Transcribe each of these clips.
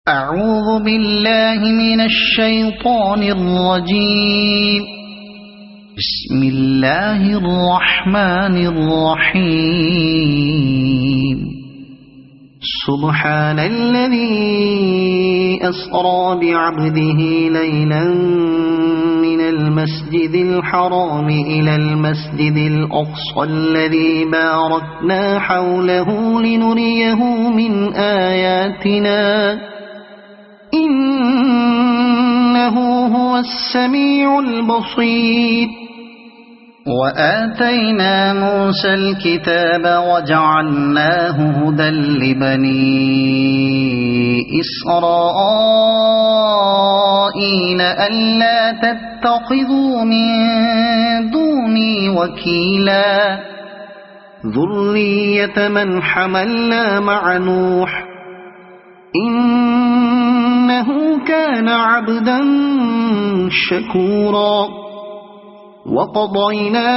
أعوذ بالله من الشيطان الرجيم. بسم الله الرحمن الرحيم. سبحان الذي أسرى بعبده ليلا من المسجد الحرام إلى المسجد الأقصى الذي باركنا حوله لنريه من آياتنا إنه هو السميع البصير. وآتينا موسى الكتاب وجعلناه هدى لبني إسرائيل ألا تتخذوا من دوني وكيلا ذرية من حملنا مع نوح إنه كان عبدا شكورا. وقضينا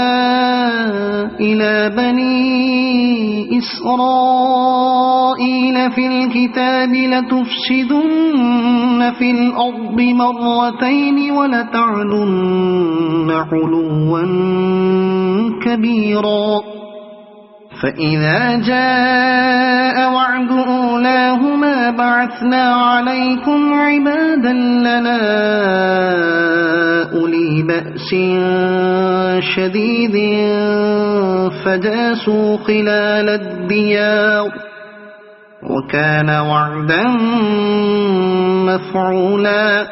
إلى بني إسرائيل في الكتاب لتفسدن في الأرض مرتين ولتعلن علوا كبيرا. فإذا جاء وعد أولاهما بعثنا عليكم عبادا لنا أولي بأس شديد فجاسوا خلال الديار وكان وعدا مفعولا.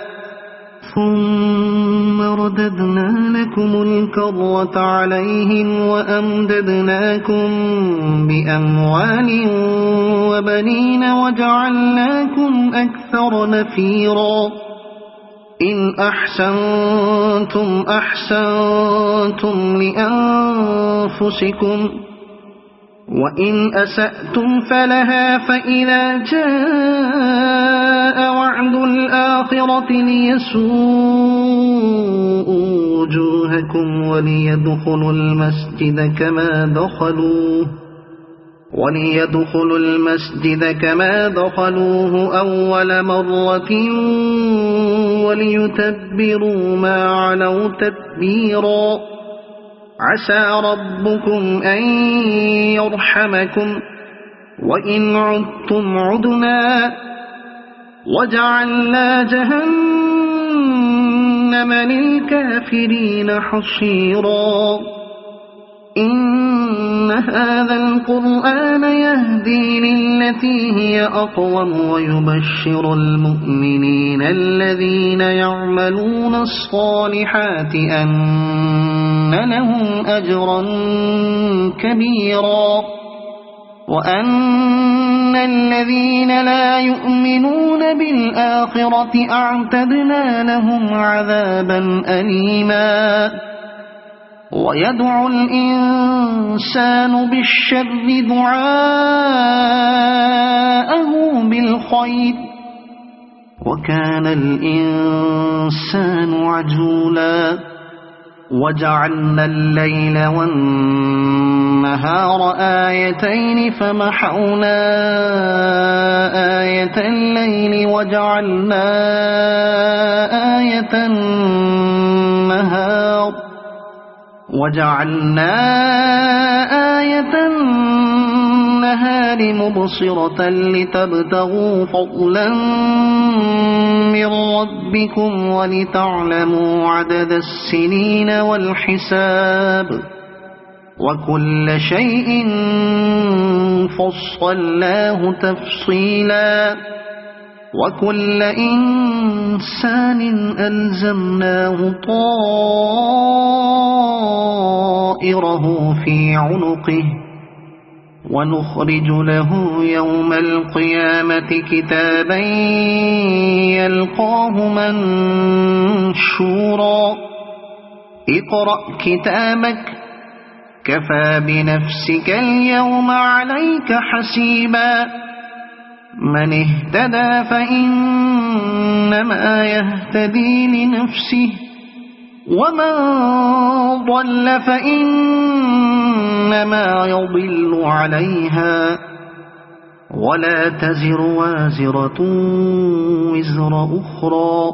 ثم رددنا لكم الكرة عليهم وأمددناكم بأموال وبنين وجعلناكم أكثر نفيرا. إن أحسنتم أحسنتم لأنفسكم وإن أسأتم فلها. فإذا جاء وعد الآخرة ليسوءوا وجوهكم وليدخلوا المسجد كما دخلوه أول مرة وليتبروا ما علوا تتبيرا. عسى ربكم أن يرحمكم وإن عدتم عدنا وجعلنا جهنم للكافرين حصيرا. إن هذا القرآن يهدي للتي هي أقوم ويبشر المؤمنين الذين يعملون الصالحات أن لهم أجرا كبيرا وأن الذين لا يؤمنون بالآخرة أعتدنا لهم عذابا أليما. ويدعو الإنسان بالشر دعاءه بالخير وكان الإنسان عجولا. وجعلنا الليل والنهار آيتين فمحونا آية الليل وجعلنا آية النهار مبصرة لتبتغوا فضلا من ربكم ولتعلموا عدد السنين والحساب وكل شيء فصلناه تفصيلا. وكل إنسان ألزمناه طائره في عنقه ونخرج له يوم القيامة كتابا يلقاه منشورا. اقرأ كتابك كفى بنفسك اليوم عليك حسيبا. من اهتدى فإنما يهتدي لنفسه ومن ضل فإنما يضل عليها ولا تزر وازرة وزر أخرى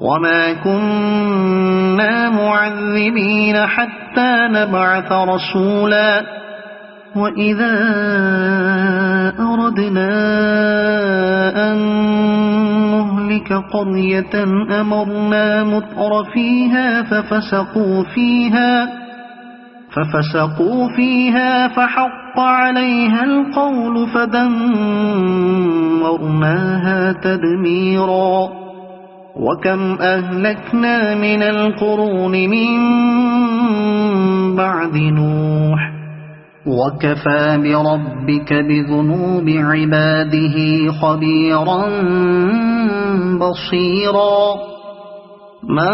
وما كنا معذبين حتى نبعث رسولا وإذا أردنا أن نهلك قرية أمرنا متر فيها ففسقوا فيها فحق عليها القول فدمرناها تدميرا وكم أهلكنا من القرون من بعد نوح وكفى بربك بذنوب عباده خبيرا بصيرا من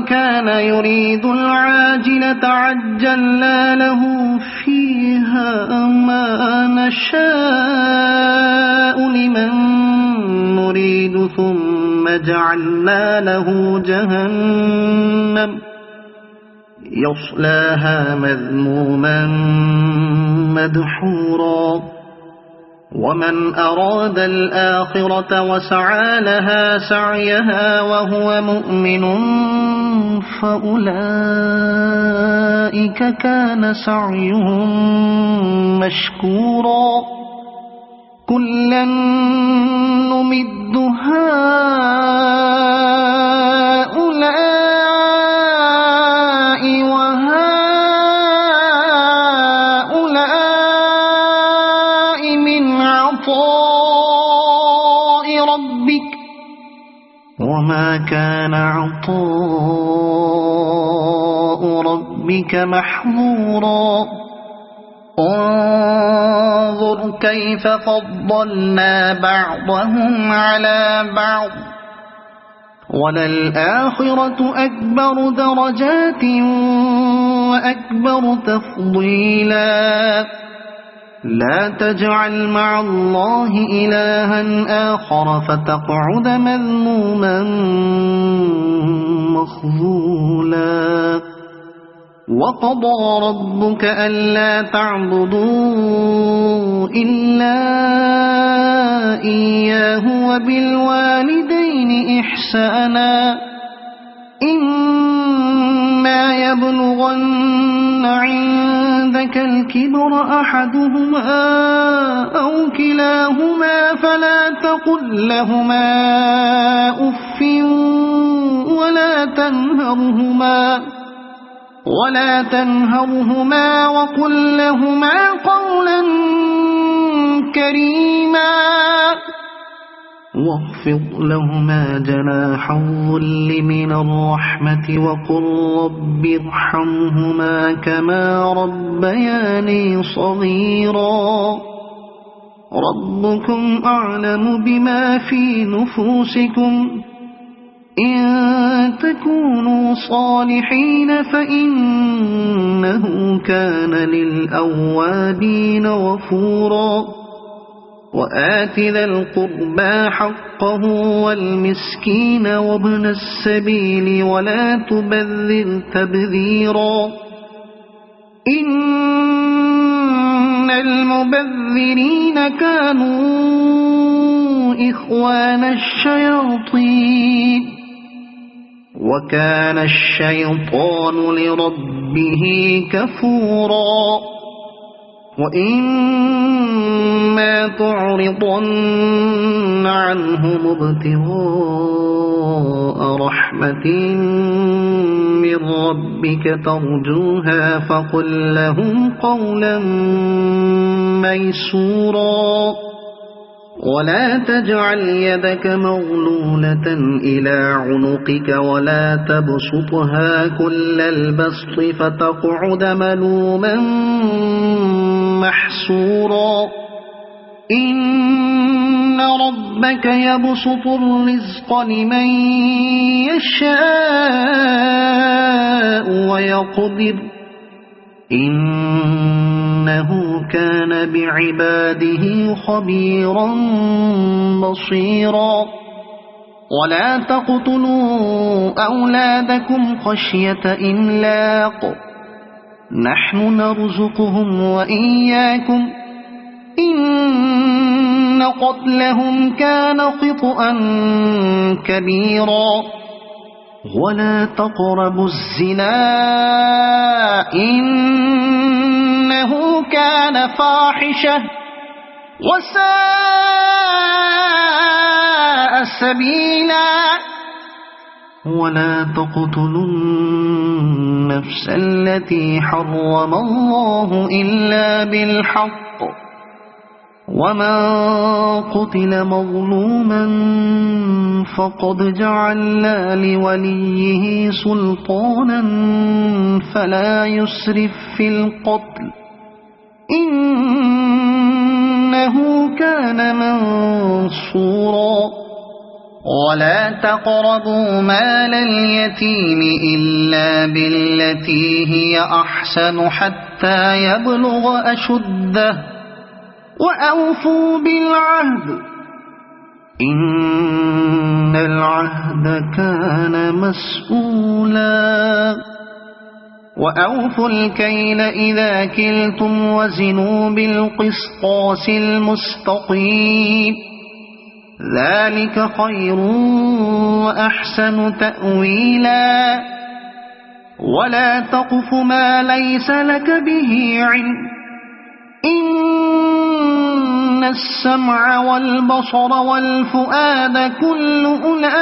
كان يريد العاجلة عجلنا له فيها ما نشاء لمن نريد ثم جعلنا له جهنم يصلاها مذموما مدحورا ومن أراد الآخرة وسعى لها سعيها وهو مؤمن فأولئك كان سعيهم مشكورا كلا نمد هؤلاء وهؤلاء من عطاء ربك وما كان عطاء ربك محظورا انظر كيف فضلنا بعضهم على بعض وللآخرة أكبر درجات وأكبر تفضيلا لا تجعل مع الله إلها آخر فتقعد مذموما مخذولا وقضى ربك ألا تعبدوا إلا إياه وبالوالدين إحسانا إما يبلغن عندك الكبر أحدهما أو كلاهما فلا تقل لهما أف ولا تنهرهما وقل لهما قولا كريما واخفض لهما جناح الذل من الرحمة وقل رب ارحمهما كما ربياني صغيرا ربكم أعلم بما في نفوسكم إن تكونوا صالحين فإنه كان للأوابين غفورا وآت ذا القربى حقه والمسكين وابن السبيل ولا تبذر تبذيرا إن المبذرين كانوا إخوان الشياطين وكان الشيطان لربه كفورا وإما تعرضن عنهم ابتغاء رحمة من ربك ترجوها فقل لهم قولا ميسورا ولا تجعل يدك مغلولة إلى عنقك ولا تبسطها كل البسط فتقعد ملوما محسورا إن ربك يبسط الرزق لمن يشاء ويقدر إنه كان بعباده خبيرا بصيرا ولا تقتلوا أولادكم خشية إملاق نحن نرزقهم وإياكم إن قتلهم كان خطأ كبيرا ولا تقربوا الزنا إنه كان فاحشة وساء سبيلا ولا تقتلوا النفس التي حرم الله إلا بالحق ومن قتل مظلوما فقد جعلنا لوليه سلطانا فلا يسرف في القتل إنه كان منصورا ولا تقربوا مال اليتيم إلا بالتي هي أحسن حتى يبلغ أشده وأوفوا بالعهد إن العهد كان مسؤولا وأوفوا الكيل إذا كلتم وزنوا بالقسطاس المستقيم ذلك خير وأحسن تأويلا ولا تقف ما ليس لك به علم إن السمع والبصر والفؤاد كل أولئك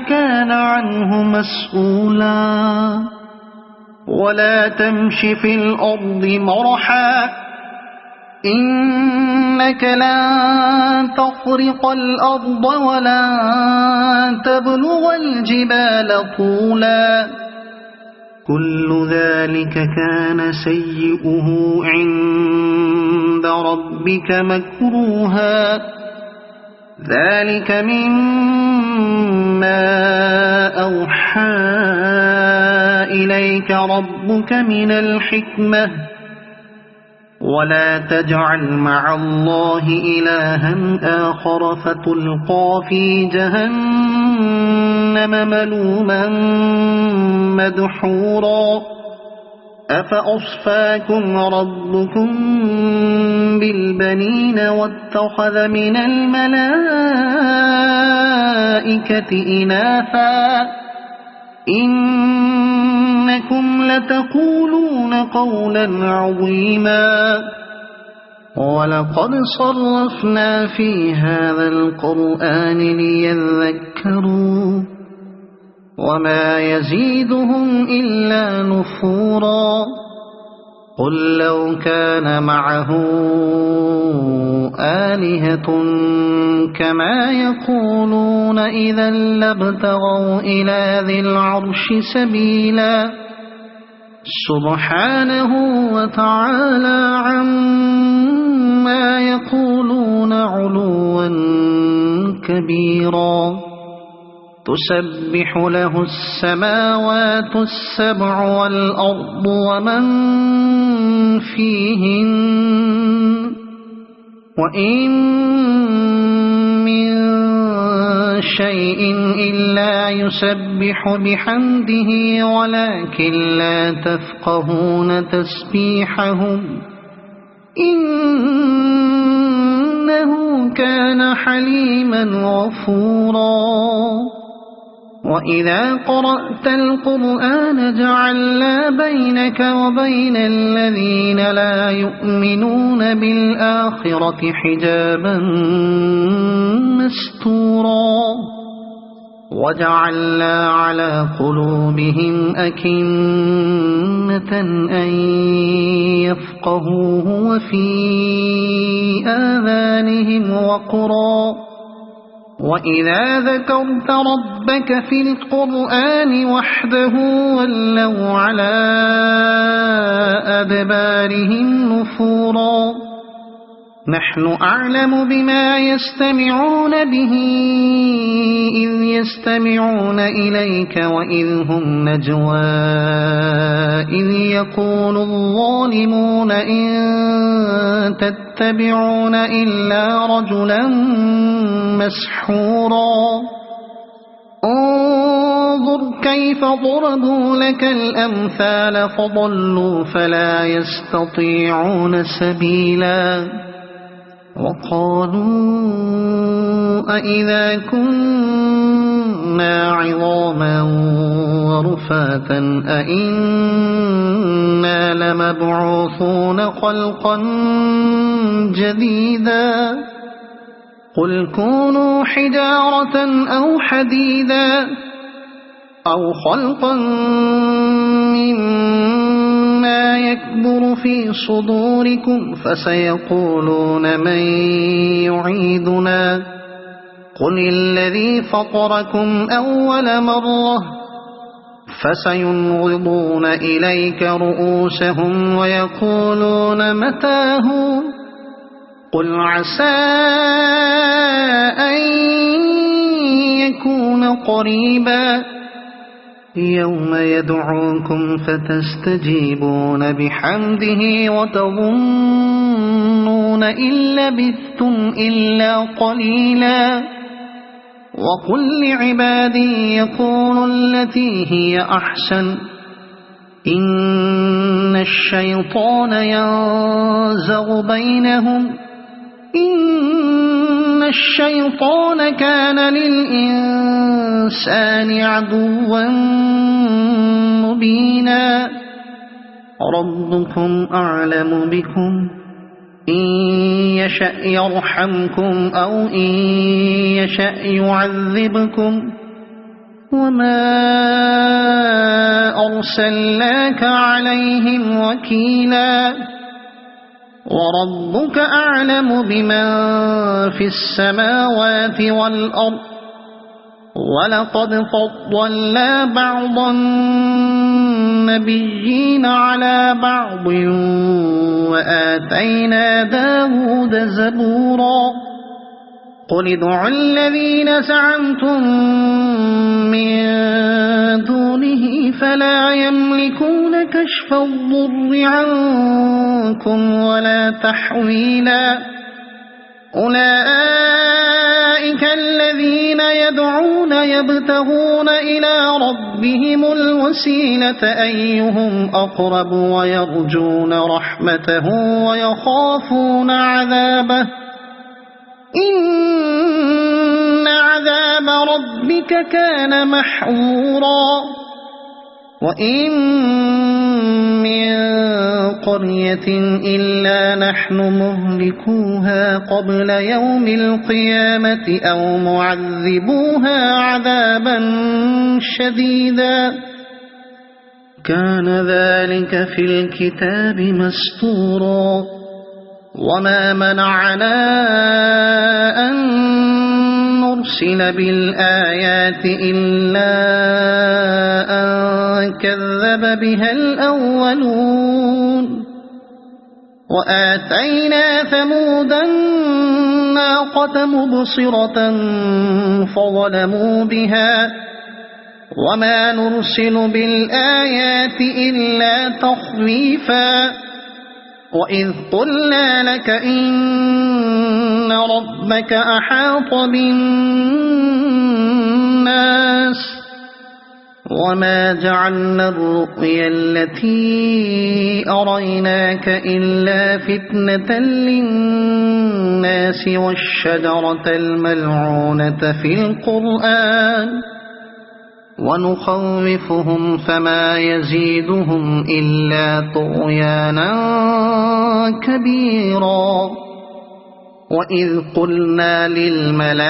كان عنه مسؤولا ولا تمش في الأرض مرحا إنك لن تخرق الأرض ولن تبلغ الجبال طولا كل ذلك كان سيئه عند ربك مكروها ذلك مما أوحى إليك ربك من الحكمة ولا تجعل مع الله إلها آخر فتلقى في جهنم ملوما مدحورا أفأصفاكم ربكم بالبنين واتخذ من الملائكة إناثا إنكم لتقولون قولا عظيما ولقد صرفنا في هذا القرآن ليذكروا وما يزيدهم إلا نفورا قل لو كان معه آلهة كما يقولون إذا لابتغوا إلى ذي العرش سبيلا سبحانه وتعالى عما يقولون علوا كبيرا تسبح له السماوات السبع والأرض ومن فيهن وإن من شيء إلا يسبح بحمده ولكن لا تفقهون تسبيحهم إنه كان حليما غفورا وإذا قرأت القرآن جعلنا بينك وبين الذين لا يؤمنون بالآخرة حجابا مستورا وجعلنا على قلوبهم أكنة أن يفقهوه وفي آذانهم وقرا وإذا ذكرت ربك في القرآن وحده ولوا على أدبارهم نفورا نحن أعلم بما يستمعون به إذ يستمعون إليك وإذ هم نجوى إذ يقول الظالمون إن تتبعون إلا رجلا مسحورا انظر كيف ضربوا لك الأمثال فضلوا فلا يستطيعون سبيلا وقالوا أإذا كنا عظاما ورفاتا أإنا لمبعوثون خلقا جديدا قل كونوا حجارة أو حديدا أو خلقا مما يكبر في صدوركم فسيقولون من يعيدنا قل الذي فطركم أول مرة فسينغضون إليك رؤوسهم ويقولون متاه قل عسى أن يكون قريبا يوم يدعوكم فتستجيبون بحمده وتظنون إن لبثتم إلا قليلا وقل لعبادي يقولوا التي هي أحسن إن الشيطان ينزغ بينهم إن الشيطان كان للإنسان عدوا مبينا ربكم أعلم بكم إن يشأ يرحمكم أو إن يشأ يعذبكم وما أرسلناك عليهم وكيلا وربك أعلم بمن في السماوات والأرض ولقد فضلنا بعض النبيين على بعض وآتينا داود زبورا قل ادعوا الذين زعمتم من دونه فلا يملكون كشف الضر عنكم ولا تحويلا أولئك الذين يدعون يبتغون إلى ربهم الوسيلة أيهم أقرب ويرجون رحمته ويخافون عذابه إن عذاب ربك كان محظورا وإن من قرية إلا نحن مهلكوها قبل يوم القيامة أو معذبوها عذابا شديدا كان ذلك في الكتاب مسطورا وما منعنا أن نرسل بالآيات إلا أن كذب بها الأولون وآتينا ثمود الناقة مبصرة فظلموا بها وما نرسل بالآيات إلا تخويفا وإذ قلنا لك إن ربك أحاط بالناس وما جعلنا الرؤيا التي أريناك إلا فتنة للناس والشجرة الملعونة في القرآن ونخوفهم فما يزيدهم إلا طغيانا كبيرا وإذ قلنا للملائكة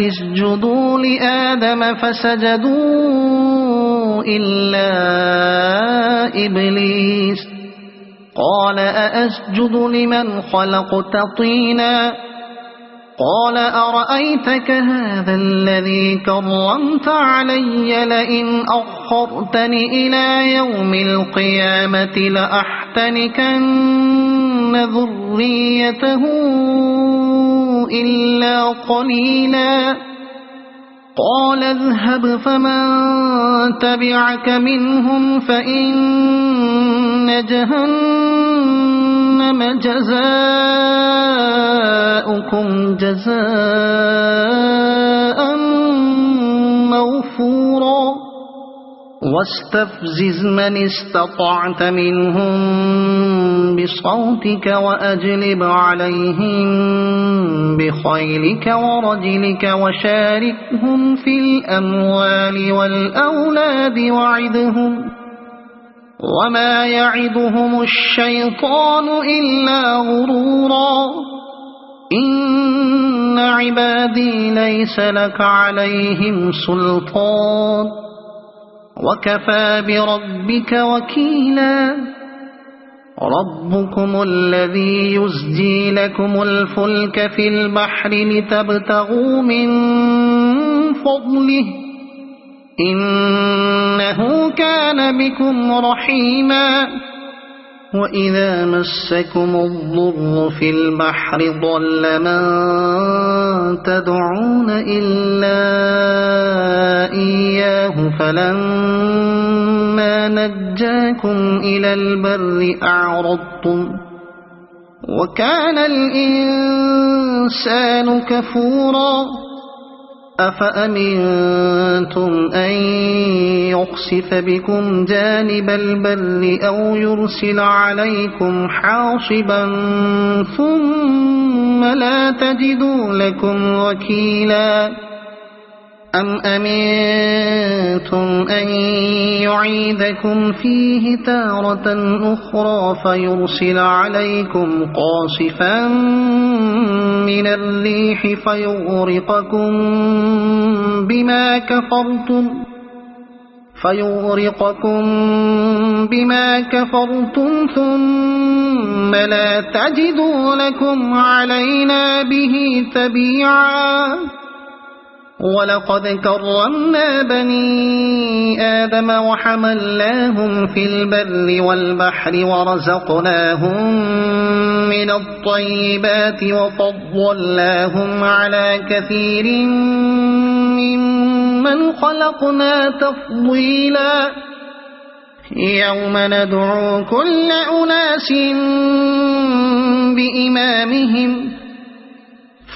اسجدوا لآدم فسجدوا إلا إبليس قال أأسجد لمن خلقت طينا قال أرأيتك هذا الذي كرمت علي لئن أخرتني إلى يوم القيامة لأحتنكن ذريته إلا قليلا قال اذهب فمن تبعك منهم فإن جهنم جزاؤكم جزاء موفورا واستفزز من استطعت منهم بصوتك وأجلب عليهم بخيلك ورجلك وشاركهم في الأموال والأولاد وعدهم وما يعدهم الشيطان إلا غرورا إن عبادي ليس لك عليهم سلطان وكفى بربك وكيلا ربكم الذي يزجي لكم الفلك في البحر لتبتغوا من فضله إنه كان بكم رحيما وإذا مسكم الضر في البحر ضل من تدعون إلا إياه فلما نجاكم إلى البر أعرضتم وكان الإنسان كفورا أفأمنتم أن يخسف بكم جانب البر أو يرسل عليكم حاصبا ثم لا تجدوا لكم وكيلا أم أمنتم أن يعيدكم فيه تارة أخرى فيرسل عليكم قاصفا من الريح فيغرقكم بما كفرتم ثم لا تجدوا لكم علينا به تبيعا ولقد كرمنا بني آدم وحملناهم في البر والبحر ورزقناهم من الطيبات وفضلناهم على كثير ممن خلقنا تفضيلا يوم ندعو كل أناس بإمامهم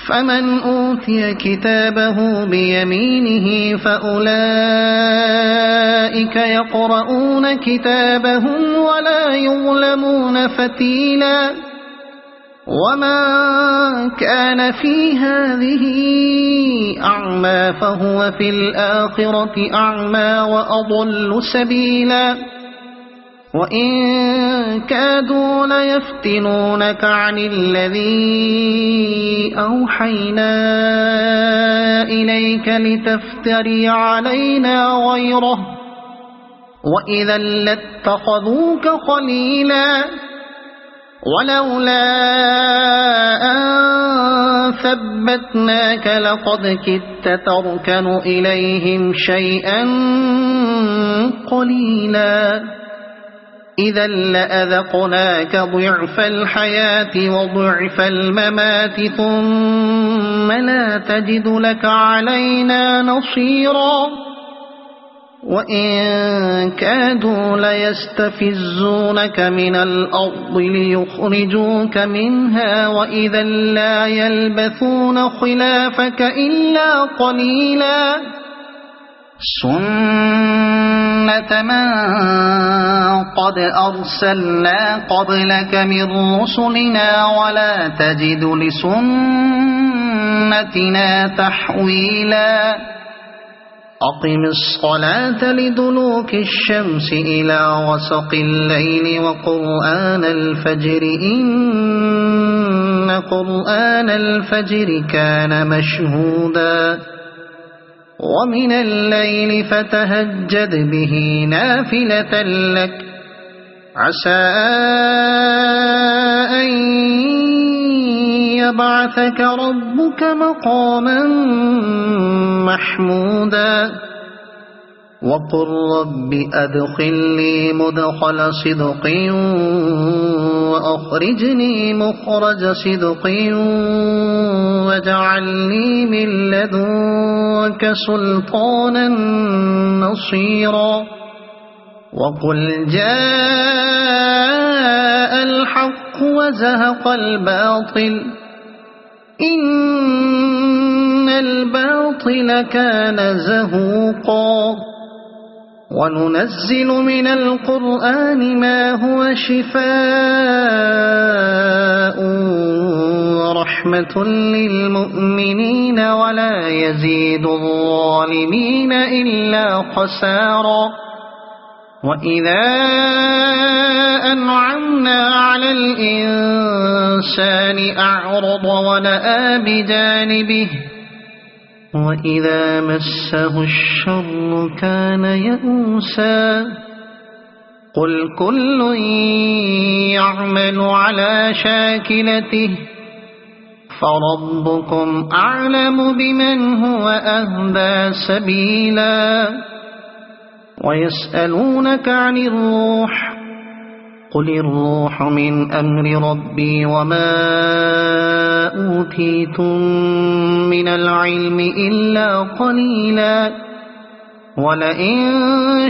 فمن أوتي كتابه بيمينه فأولئك يقرؤون كتابهم ولا يظلمون فتيلا وما كان في هذه أعمى فهو في الآخرة أعمى وأضل سبيلا وإن كادوا ليفتنونك عن الذي أوحينا إليك لتفتري علينا غيره وإذا لاتخذوك خليلا ولولا أن ثبتناك لقد كدت تركن إليهم شيئا قليلا إذا لأذقناك ضعف الحياة وضعف الممات ثم لا تجد لك علينا نصيرا وإن كادوا ليستفزونك من الأرض ليخرجوك منها وإذا لا يلبثون خلافك إلا قليلا سنة من قد أرسلنا قبلك من رسلنا ولا تجد لسنتنا تحويلا أقم الصلاة لدلوك الشمس إلى غسق الليل وقرآن الفجر إن قرآن الفجر كان مشهودا ومن الليل فتهجد به نافلة لك عسى أن يبعثك ربك مقاما محمودا وقل رب أدخلني مدخل صدق وأخرجني مخرج صدق واجعلني من لدنك سلطانا نصيرا وقل جاء الحق وزهق الباطل إن الباطل كان زهوقا وننزل من القرآن ما هو شفاء ورحمة للمؤمنين ولا يزيد الظالمين إلا خسارا وإذا أنعمنا على الإنسان أعرض ونأى بجانبه وإذا مسه الشر كان يئوسا قل كل يعمل على شاكلته فربكم أعلم بمن هو أهدى سبيلا ويسألونك عن الروح قل الروح من أمر ربي وما أوتيتم من العلم إلا قليلا ولئن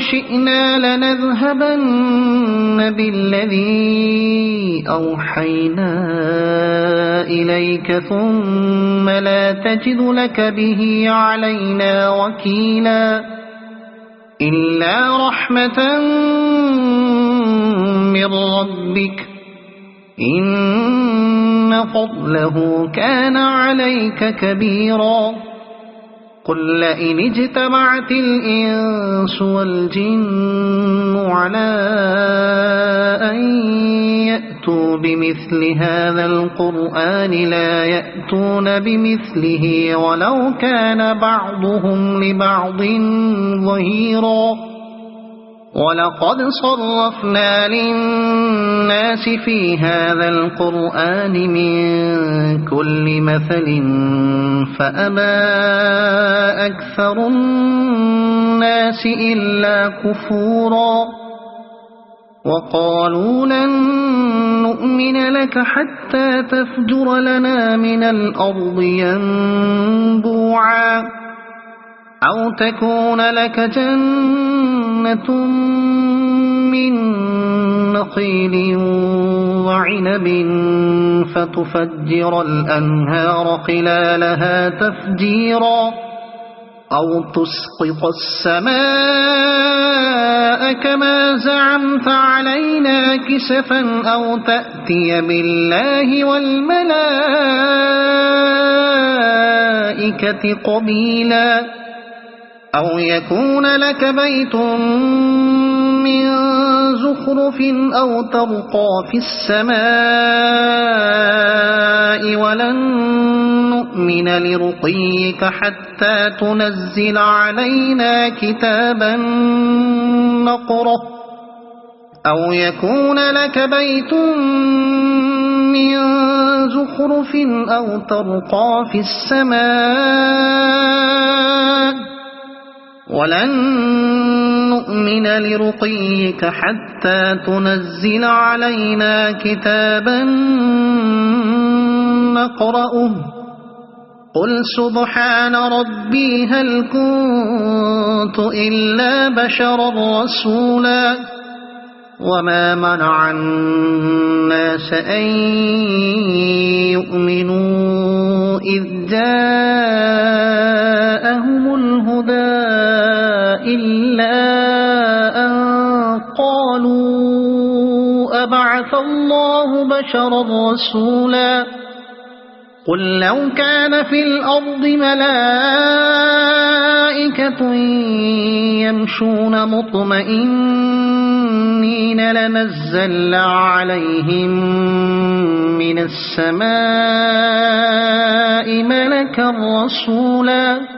شئنا لنذهبن بالذي أوحينا إليك ثم لا تجد لك به علينا وكيلا إلا رحمة من ربك إن فضله كان عليك كبيرا قل لئن اجتمعت الإنس والجن على أن يأتوا بمثل هذا القرآن لا يأتون بمثله ولو كان بعضهم لبعض ظهيرا ولقد صرفنا للناس في هذا القرآن من كل مثل فأبى أكثر الناس إلا كفورا وقالوا لن نؤمن لك حتى تفجر لنا من الأرض ينبوعا أو تكون لك جنة من نخيل وعنب فتفجر الأنهار خلالها تفجيرا أو تسقط السماء كما زعمت علينا كسفا أو تأتي بالله والملائكة قبيلا أو يكون لك بيت من زخرف أو ترقى في السماء ولن نؤمن لرقيك حتى تنزل علينا كتابا نقرأه أو يكون لك بيت من زخرف أو ترقى في السماء ولن نؤمن لرقيك حتى تنزل علينا كتابا نقرأه قل سبحان ربي هل كنت إلا بشرا رسولا وما منع الناس أن يؤمنوا إذ جاءهم الهدى إلا أن قالوا أبعث الله بشرا رسولا قل لو كان في الأرض ملائكة يمشون مطمئنين لنزلنا عليهم من السماء ملكا رسولا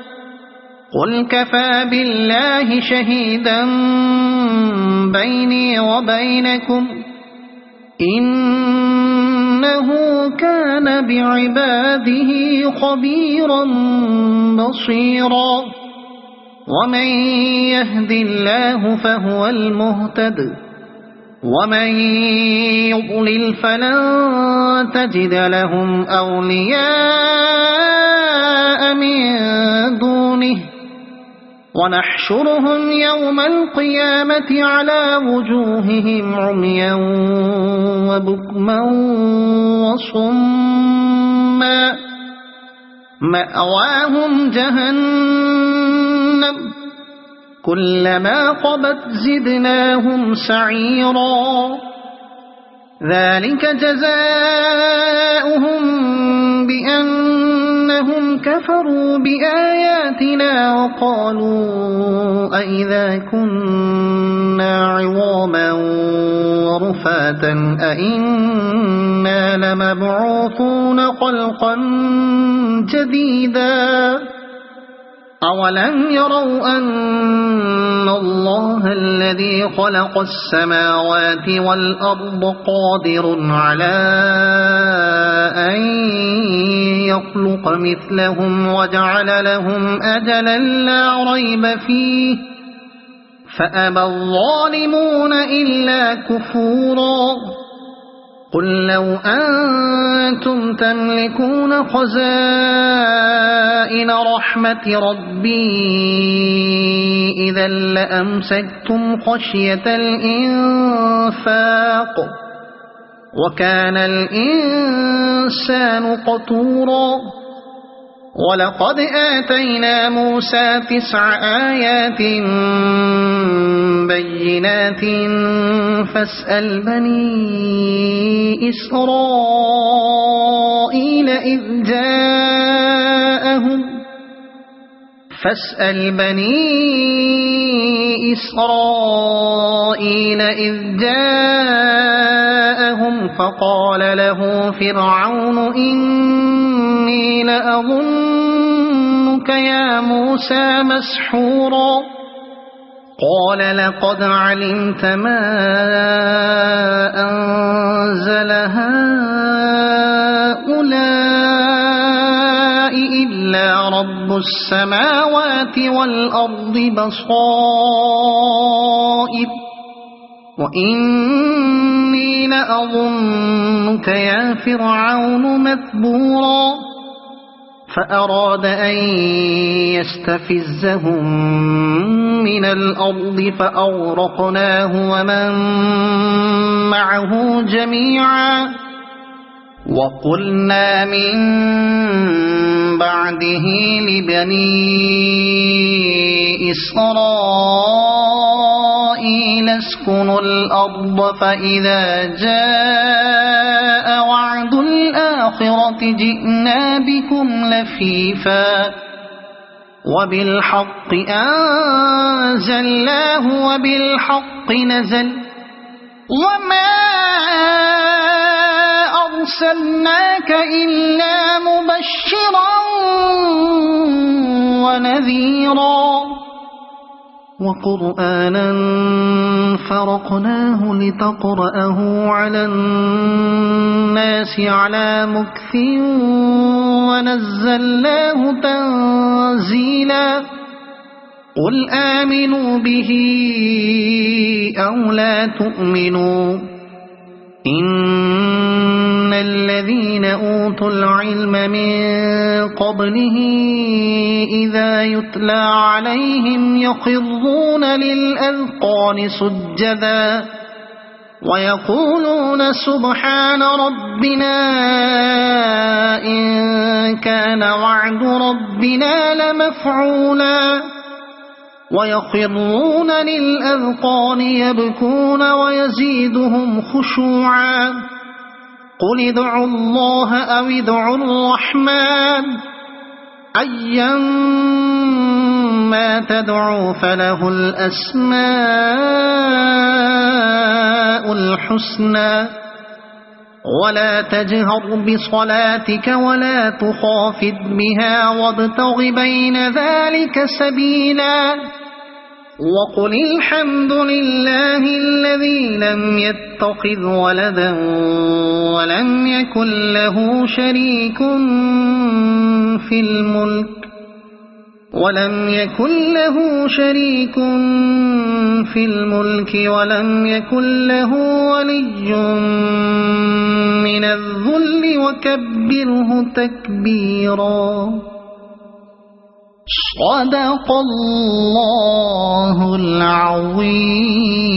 قل كفى بالله شهيدا بيني وبينكم إنه كان بعباده خبيرا بصيرا ومن يهد الله فهو المهتد ومن يضلل فلن تجد لهم أولياء من دونه ونحشرهم يوم القيامة على وجوههم عميا وبكما وصما مأواهم جهنم كلما خبت زدناهم سعيرا ذلك جزاؤهم بأنهم كفروا بآياتنا وقالوا أئذا كنا عظاما ورفاتا أئنا لمبعوثون خلقا جديدا أولم يروا أن الله الذي خلق السماوات والأرض قادر على أن يخلق مثلهم وجعل لهم أجلا لا ريب فيه فأبى الظالمون إلا كفورا قل لو أنتم تملكون خزائن رحمة ربي إذا لأمسكتم خشية الإنفاق وكان الإنسان قتورا ولقد آتينا موسى 9 آيات بينات فاسأل بني إسرائيل إذ جاءهم فقال له فرعون إني لأظنك يا موسى مسحورا قال لقد علمت ما أنزل هؤلاء إلا رب السماوات والأرض بصائر وإني لأظنك يا فرعون مثبورا فأراد أن يستفزهم من الأرض فأغرقناه ومن معه جميعا وقلنا من بعده لبني إسرائيل اسكنوا الأرض فإذا جاء وعد الآخرة جئنا بكم لفيفا وبالحق أنزلناه وبالحق نزل وما أرسلناك إلا مبشرا ونذيرا وقرآنا فرقناه لتقرأه على الناس على مكث ونزلناه تنزيلا قل آمنوا به أو لا تؤمنوا إن الذين أوتوا العلم من قبله إذا يتلى عليهم يخرون للأذقان سجدا ويقولون سبحان ربنا إن كان وعد ربنا لمفعولا ويخرون للأذقان يبكون ويزيدهم خشوعا قل ادعوا الله أو ادعوا الرحمن أيما تدعوا فله الأسماء الحسنى ولا تجهر بصلاتك ولا تخافت بها وابتغ بين ذلك سبيلا وقل الحمد لله الذي لم يتخذ ولدا ولم يكن له شريك في الملك ولم يكن له ولي من الذل وكبره تكبيرا صدق الله العظيم.